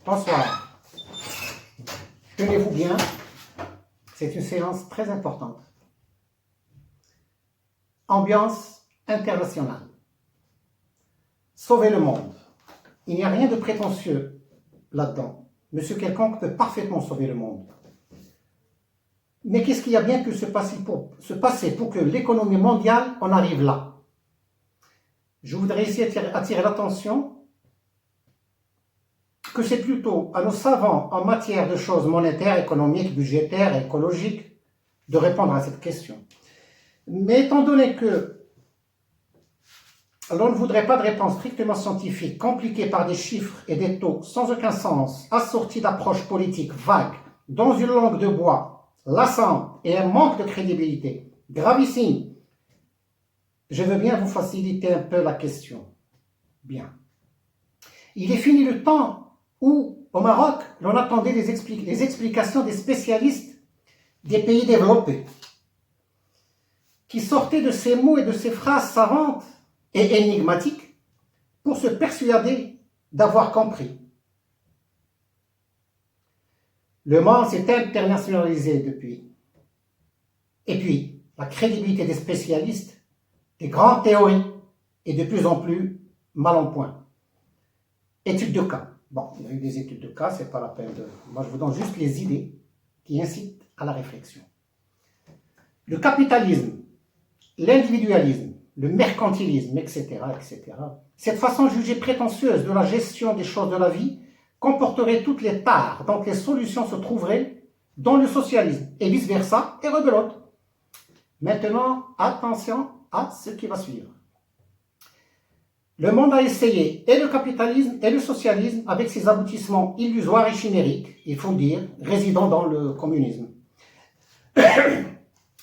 Bonsoir. Tenez-vous bien, c'est une séance très importante. Ambiance internationale. Sauver le monde. Il n'y a rien de prétentieux là-dedans. Monsieur quelconque peut parfaitement sauver le monde. Mais qu'est-ce qu'il y a bien pu se passer pour que l'économie mondiale en arrive là? Je voudrais ici attirer l'attention que c'est plutôt à nos savants en matière de choses monétaires, économiques, budgétaires et écologiques de répondre à cette question. Mais étant donné que l'on ne voudrait pas de réponse strictement scientifique, compliquée par des chiffres et des taux sans aucun sens, assortis d'approches politiques vagues, dans une langue de bois, lassante et un manque de crédibilité gravissime, je veux bien vous faciliter un peu la question. Bien. Il est fini le temps où, au Maroc, l'on attendait les explications des spécialistes des pays développés, qui sortaient de ces mots et de ces phrases savantes et énigmatiques pour se persuader d'avoir compris. Le monde s'est internationalisé depuis. Et puis, la crédibilité des spécialistes, des grandes théories, est de plus en plus mal en point. Études de cas. Bon, il y a eu des études de cas, c'est pas la peine de... Moi, je vous donne juste les idées qui incitent à la réflexion. Le capitalisme, l'individualisme, le mercantilisme, etc., etc. Cette façon jugée prétentieuse de la gestion des choses de la vie comporterait toutes les tares, donc les solutions se trouveraient dans le socialisme, et vice-versa, et rebelote. Maintenant, attention à ce qui va suivre. Le monde a essayé et le capitalisme et le socialisme avec ses aboutissements illusoires et chimériques, il faut le dire, résidant dans le communisme.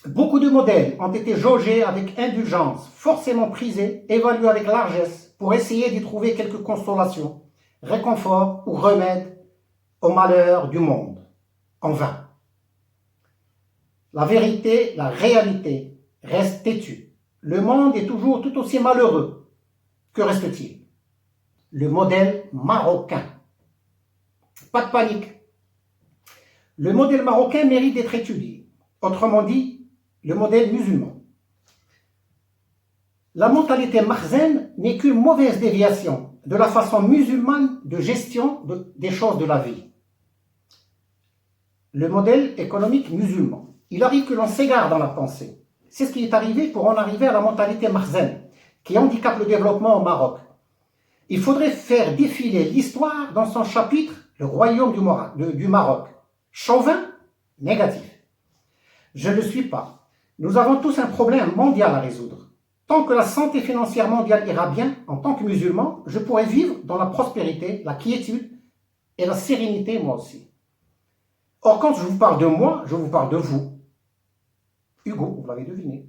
Beaucoup de modèles ont été jaugés avec indulgence, forcément prisés, évalués avec largesse pour essayer d'y trouver quelques consolations, réconfort ou remède au malheur du monde. En vain. La vérité, la réalité reste têtue. Le monde est toujours tout aussi malheureux. Que reste-t-il? Le modèle marocain. Pas de panique. Le modèle marocain mérite d'être étudié. Autrement dit, le modèle musulman. La mentalité makhzen n'est qu'une mauvaise déviation de la façon musulmane de gestion des choses de la vie. Le modèle économique musulman. Il arrive que l'on s'égare dans la pensée. C'est ce qui est arrivé pour en arriver à la mentalité makhzen, qui handicape le développement au Maroc. Il faudrait faire défiler l'histoire dans son chapitre, le royaume du Maroc. Chauvin, négatif. Je ne le suis pas. Nous avons tous un problème mondial à résoudre. Tant que la santé financière mondiale ira bien, en tant que musulman, je pourrai vivre dans la prospérité, la quiétude et la sérénité moi aussi. Or, quand je vous parle de moi, je vous parle de vous. Hugo, vous l'avez deviné.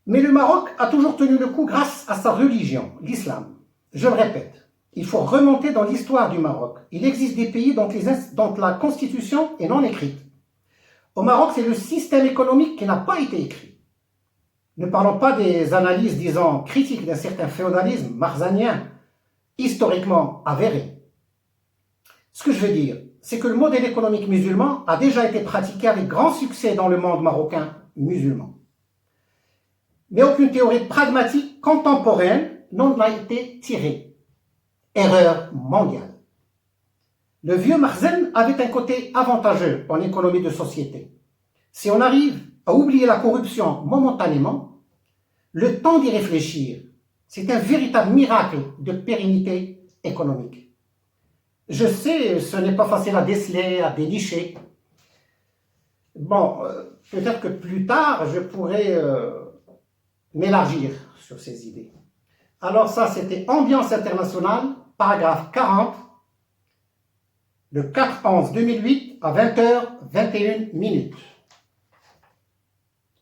Mais le Maroc a toujours tenu le coup grâce à sa religion, l'islam. Je le répète, il faut remonter dans l'histoire du Maroc. Il existe des pays dont la constitution est non écrite. Au Maroc, c'est le système économique qui n'a pas été écrit. Ne parlons pas des analyses, disons, critiques d'un certain féodalisme marzanien, historiquement avéré. Ce que je veux dire, c'est que le modèle économique musulman a déjà été pratiqué avec grand succès dans le monde marocain musulman. Mais aucune théorie pragmatique contemporaine n'en a été tirée. Erreur mondiale. Le vieux Makhzen avait un côté avantageux en économie de société. Si on arrive à oublier la corruption momentanément, le temps d'y réfléchir, c'est un véritable miracle de pérennité économique. Je sais, ce n'est pas facile à déceler, à dénicher. Bon, peut-être que plus tard, je pourrais m'élargir sur ces idées. Alors ça, c'était Ambiance internationale, paragraphe 40, le 4/11/2008 à 20h21.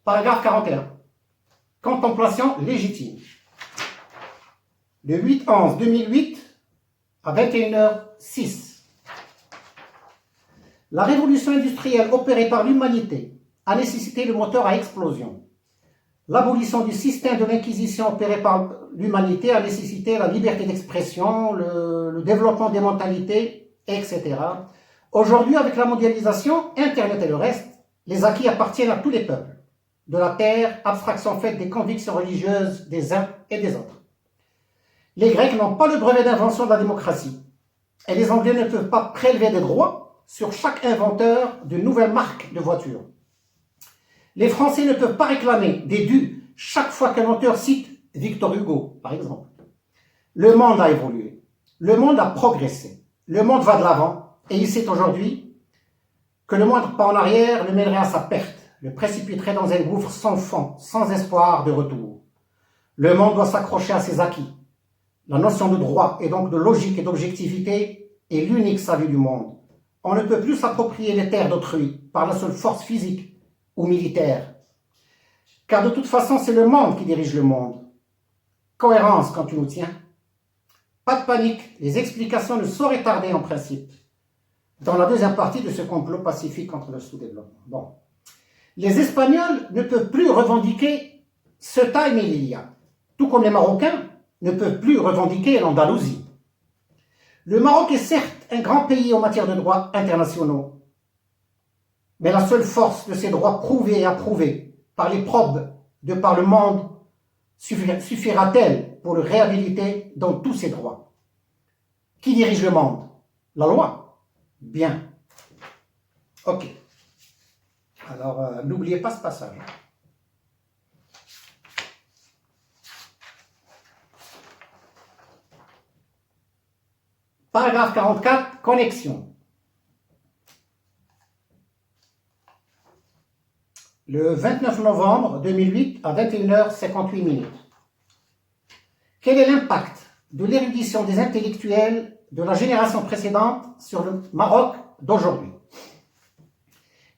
Paragraphe 41. Contemplation légitime. Le 8/11/2008 à 21h06. La révolution industrielle opérée par l'humanité a nécessité le moteur à explosion. L'abolition du système de l'inquisition opéré par l'humanité a nécessité la liberté d'expression, le développement des mentalités, etc. Aujourd'hui, avec la mondialisation, Internet et le reste, les acquis appartiennent à tous les peuples de la terre, abstraction faite des convictions religieuses des uns et des autres. Les Grecs n'ont pas le brevet d'invention de la démocratie et les Anglais ne peuvent pas prélever des droits sur chaque inventeur de nouvelles marques de voitures. Les Français ne peuvent pas réclamer des dus chaque fois qu'un auteur cite Victor Hugo, par exemple. Le monde a évolué, le monde a progressé, le monde va de l'avant et il sait aujourd'hui que le moindre pas en arrière le mènerait à sa perte, le précipiterait dans un gouffre sans fond, sans espoir de retour. Le monde doit s'accrocher à ses acquis. La notion de droit et donc de logique et d'objectivité est l'unique salut du monde. On ne peut plus s'approprier les terres d'autrui par la seule force physique ou militaire. Car de toute façon, c'est le monde qui dirige le monde. Cohérence quand tu nous tiens. Pas de panique, les explications ne sauraient tarder en principe. Dans la deuxième partie de ce complot pacifique contre le sous-développement. Bon. Les Espagnols ne peuvent plus revendiquer Ceuta et Melilla, tout comme les Marocains ne peuvent plus revendiquer l'Andalousie. Le Maroc est certes un grand pays en matière de droits internationaux, mais la seule force de ces droits prouvés et approuvés par les probes de par le monde suffira-t-elle pour le réhabiliter dans tous ses droits? Qui dirige le monde? La loi? Bien. Ok. Alors, n'oubliez pas ce passage. Paragraphe 44, connexion. Le 29 novembre 2008 à 21h58. Quel est l'impact de l'érudition des intellectuels de la génération précédente sur le Maroc d'aujourd'hui?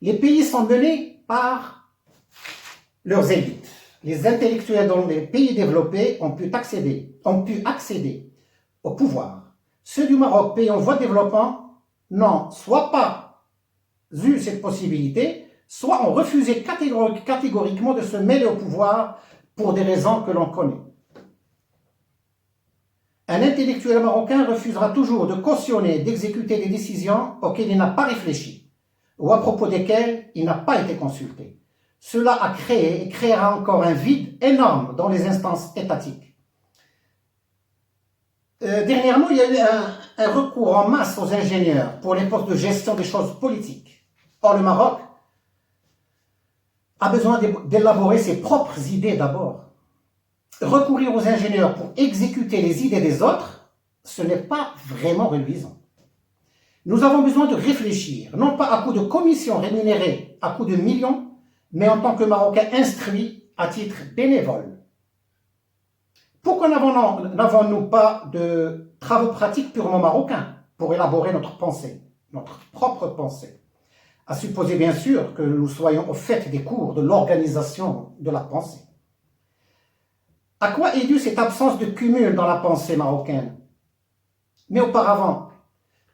Les pays sont menés par leurs élites. Les intellectuels dans les pays développés ont pu accéder au pouvoir. Ceux du Maroc, pays en voie de développement, n'ont soit pas eu cette possibilité, soit ont refusé catégoriquement de se mêler au pouvoir pour des raisons que l'on connaît. Un intellectuel marocain refusera toujours de cautionner, d'exécuter des décisions auxquelles il n'a pas réfléchi ou à propos desquelles il n'a pas été consulté. Cela a créé et créera encore un vide énorme dans les instances étatiques. Dernièrement, il y a eu un recours en masse aux ingénieurs pour les postes de gestion des choses politiques. Or, le Maroc a besoin d'élaborer ses propres idées d'abord. Recourir aux ingénieurs pour exécuter les idées des autres, ce n'est pas vraiment reluisant. Nous avons besoin de réfléchir, non pas à coup de commissions rémunérées à coup de millions, mais en tant que Marocains instruits à titre bénévole. Pourquoi n'avons-nous pas de travaux pratiques purement marocains pour élaborer notre pensée, notre propre pensée? À supposer bien sûr que nous soyons au fait des cours de l'organisation de la pensée. À quoi est due cette absence de cumul dans la pensée marocaine? Mais auparavant,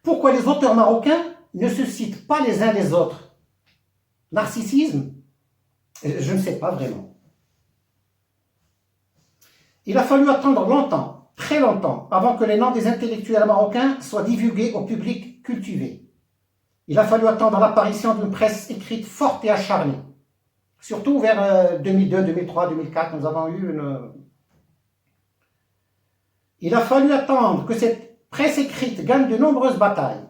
pourquoi les auteurs marocains ne se citent pas les uns les autres? Narcissisme? Je ne sais pas vraiment. Il a fallu attendre longtemps, très longtemps, avant que les noms des intellectuels marocains soient divulgués au public cultivé. Il a fallu attendre l'apparition d'une presse écrite forte et acharnée. Surtout vers 2002, 2003, 2004, nous avons eu une... Il a fallu attendre que cette presse écrite gagne de nombreuses batailles.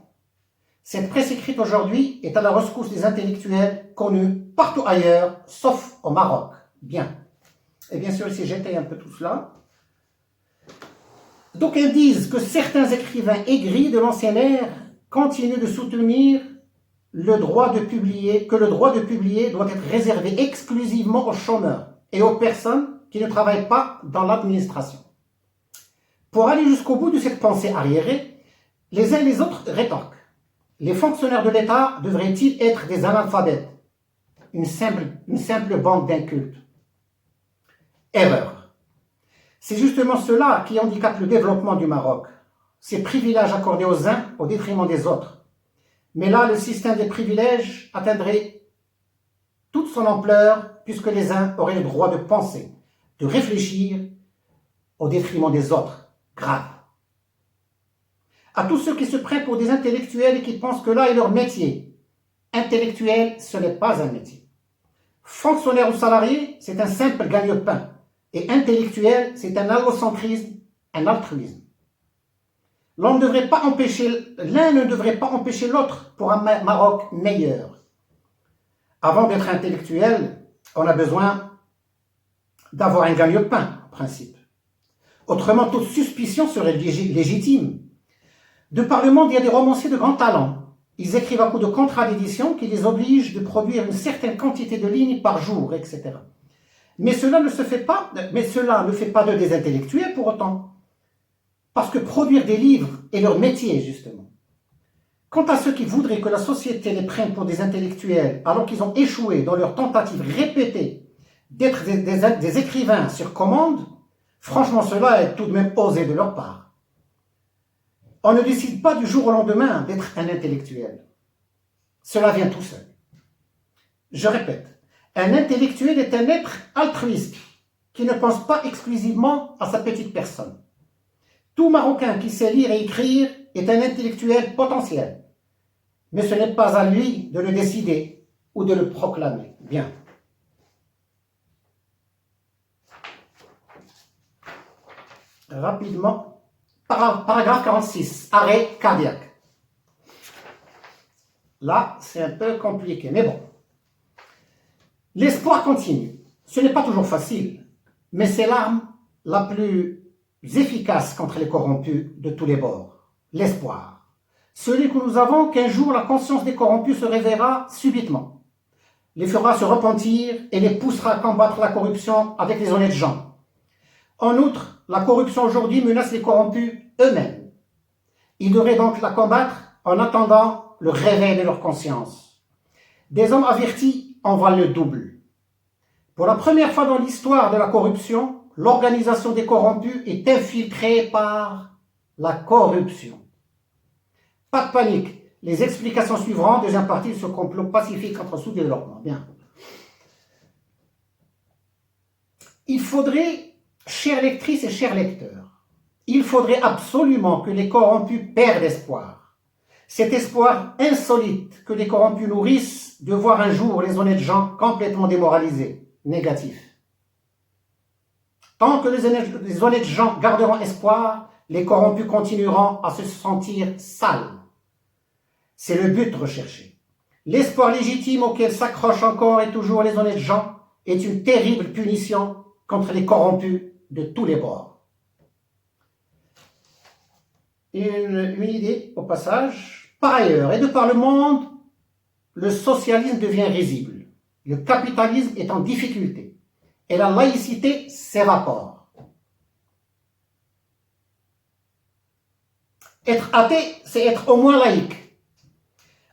Cette presse écrite aujourd'hui est à la rescousse des intellectuels connus partout ailleurs, sauf au Maroc. Bien. Et bien sûr, ici j'étais un peu tout cela. D'aucuns disent que certains écrivains aigris de l'ancienne ère continuent de soutenir le droit de publier, que le droit de publier doit être réservé exclusivement aux chômeurs et aux personnes qui ne travaillent pas dans l'administration. Pour aller jusqu'au bout de cette pensée arriérée, les uns et les autres rétorquent. Les fonctionnaires de l'État devraient-ils être des analphabètes? Une simple bande d'incultes? Erreur. C'est justement cela qui handicape le développement du Maroc. Ces privilèges accordés aux uns au détriment des autres. Mais là, le système des privilèges atteindrait toute son ampleur, puisque les uns auraient le droit de penser, de réfléchir au détriment des autres. Grave. À tous ceux qui se prennent pour des intellectuels et qui pensent que là est leur métier. Intellectuel, ce n'est pas un métier. Fonctionnaire ou salarié, c'est un simple gagne-pain. Et intellectuel, c'est un allocentrisme, un altruisme. L'un ne devrait pas empêcher l'autre pour un Maroc meilleur. Avant d'être intellectuel, on a besoin d'avoir un gagne-pain, en principe. Autrement, toute suspicion serait légitime. De par le monde, il y a des romanciers de grand talent. Ils écrivent à coups de contrats d'édition qui les obligent de produire une certaine quantité de lignes par jour, etc. Mais cela ne fait pas d'eux des intellectuels pour autant. Parce que produire des livres est leur métier, justement. Quant à ceux qui voudraient que la société les prenne pour des intellectuels, alors qu'ils ont échoué dans leur tentative répétée d'être des écrivains sur commande, franchement, cela est tout de même osé de leur part. On ne décide pas du jour au lendemain d'être un intellectuel. Cela vient tout seul. Je répète, un intellectuel est un être altruiste qui ne pense pas exclusivement à sa petite personne. Tout Marocain qui sait lire et écrire est un intellectuel potentiel. Mais ce n'est pas à lui de le décider ou de le proclamer. Bien. Rapidement, paragraphe 46, arrêt cardiaque. Là, c'est un peu compliqué, mais bon. L'espoir continue. Ce n'est pas toujours facile, mais c'est l'arme la plus efficace contre les corrompus de tous les bords. L'espoir. Celui que nous avons qu'un jour la conscience des corrompus se réveillera subitement, les fera se repentir et les poussera à combattre la corruption avec les honnêtes gens. En outre, la corruption aujourd'hui menace les corrompus eux-mêmes. Ils devraient donc la combattre en attendant le réveil de leur conscience. Des hommes avertis en valent le double. Pour la première fois dans l'histoire de la corruption, l'organisation des corrompus est infiltrée par la corruption. Pas de panique. Les explications suivront deuxième partie de ce complot pacifique entre sous-développement. Bien. Il faudrait, chères lectrices et chers lecteurs, il faudrait absolument que les corrompus perdent espoir. Cet espoir insolite que les corrompus nourrissent de voir un jour les honnêtes gens complètement démoralisés, négatifs. Tant que les honnêtes gens garderont espoir, les corrompus continueront à se sentir sales. C'est le but recherché. L'espoir légitime auquel s'accrochent encore et toujours les honnêtes gens est une terrible punition contre les corrompus de tous les bords. Une idée au passage. Par ailleurs, et de par le monde, le socialisme devient risible. Le capitalisme est en difficulté. Et la laïcité s'évapore. Être athée, c'est être au moins laïque.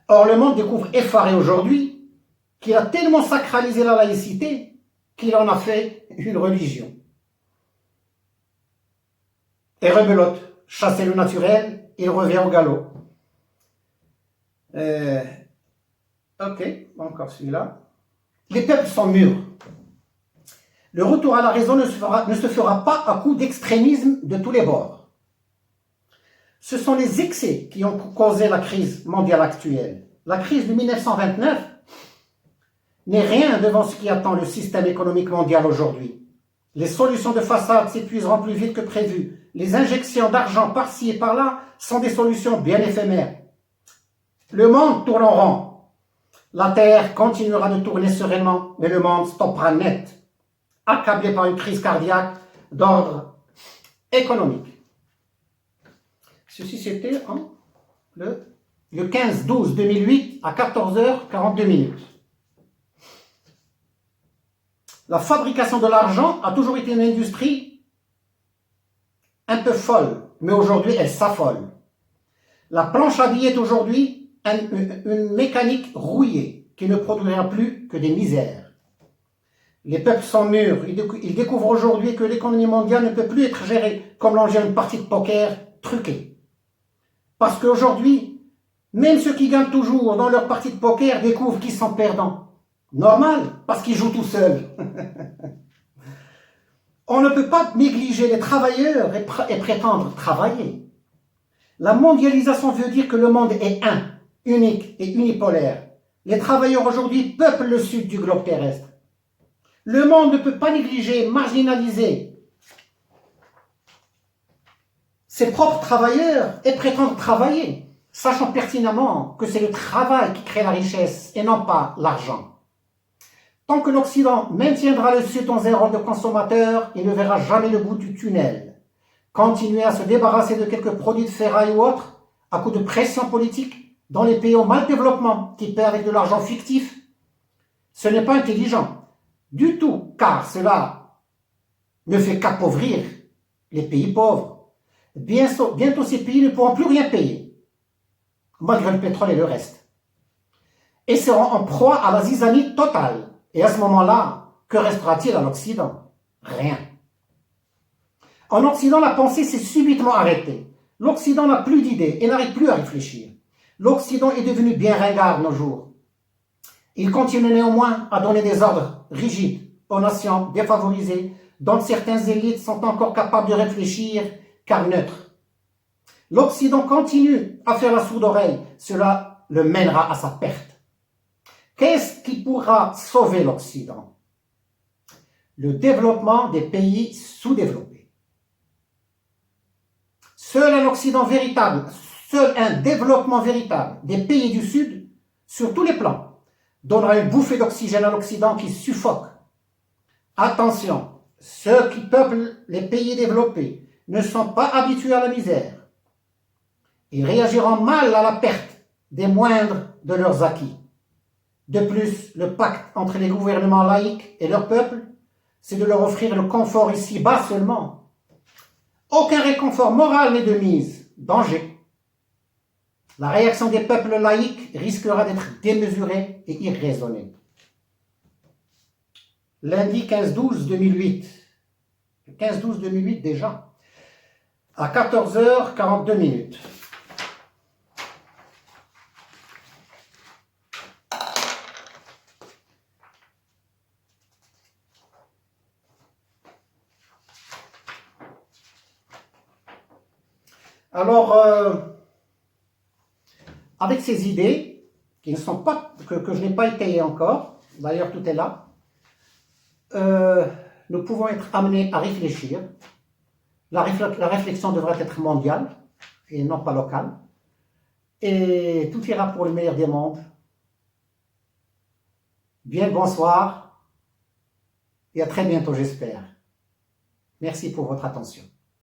Or, le monde découvre effaré aujourd'hui qu'il a tellement sacralisé la laïcité qu'il en a fait une religion. Et rebelote, chasser le naturel, il revient au galop. Ok, encore celui-là. Les peuples sont mûrs. Le retour à la raison ne se fera pas à coup d'extrémisme de tous les bords. Ce sont les excès qui ont causé la crise mondiale actuelle. La crise de 1929 n'est rien devant ce qui attend le système économique mondial aujourd'hui. Les solutions de façade s'épuiseront plus vite que prévu. Les injections d'argent par-ci et par-là sont des solutions bien éphémères. Le monde tourne en rond. La Terre continuera de tourner sereinement, mais le monde stoppera net, accablé par une crise cardiaque d'ordre économique. Ceci, c'était le 15-12-2008 à 14h42. La fabrication de l'argent a toujours été une industrie un peu folle, mais aujourd'hui elle s'affole. La planche à billets est aujourd'hui une mécanique rouillée qui ne produira plus que des misères. Les peuples sont mûrs. Ils découvrent aujourd'hui que l'économie mondiale ne peut plus être gérée comme l'on gère une partie de poker truquée. Parce qu'aujourd'hui, même ceux qui gagnent toujours dans leur partie de poker découvrent qu'ils sont perdants. Normal, parce qu'il joue tout seul. On ne peut pas négliger les travailleurs et prétendre travailler. La mondialisation veut dire que le monde est un, unique et unipolaire. Les travailleurs aujourd'hui peuplent le sud du globe terrestre. Le monde ne peut pas négliger, marginaliser ses propres travailleurs et prétendre travailler, sachant pertinemment que c'est le travail qui crée la richesse et non pas l'argent. Tant que l'Occident maintiendra le Sud dans un rôle de consommateur, il ne verra jamais le bout du tunnel. Continuer à se débarrasser de quelques produits de ferraille ou autres, à coup de pression politique, dans les pays en mal développement qui paient avec de l'argent fictif, ce n'est pas intelligent du tout, car cela ne fait qu'appauvrir les pays pauvres. Bientôt ces pays ne pourront plus rien payer, malgré le pétrole et le reste, et seront en proie à la zizanie totale. Et à ce moment-là, que restera-t-il à l'Occident? Rien. En Occident, la pensée s'est subitement arrêtée. L'Occident n'a plus d'idées et n'arrive plus à réfléchir. L'Occident est devenu bien ringard nos jours. Il continue néanmoins à donner des ordres rigides aux nations défavorisées, dont certaines élites sont encore capables de réfléchir, car neutres. L'Occident continue à faire la sourde oreille. Cela le mènera à sa perte. Qu'est-ce qui pourra sauver l'Occident? Le développement des pays sous-développés. Seul un développement véritable des pays du Sud, sur tous les plans, donnera une bouffée d'oxygène à l'Occident qui suffoque. Attention, ceux qui peuplent les pays développés ne sont pas habitués à la misère. Ils réagiront mal à la perte des moindres de leurs acquis. De plus, le pacte entre les gouvernements laïcs et leur peuple, c'est de leur offrir le confort ici-bas seulement. Aucun réconfort moral n'est de mise. Danger. La réaction des peuples laïcs risquera d'être démesurée et irraisonnée. Lundi 15-12-2008. 15-12-2008 déjà. À 14h42. Alors, avec ces idées, qui ne sont pas, que je n'ai pas étayées encore, d'ailleurs tout est là, nous pouvons être amenés à réfléchir. La réflexion devrait être mondiale et non pas locale. Et tout ira pour le meilleur des mondes. Bien bonsoir et à très bientôt, j'espère. Merci pour votre attention.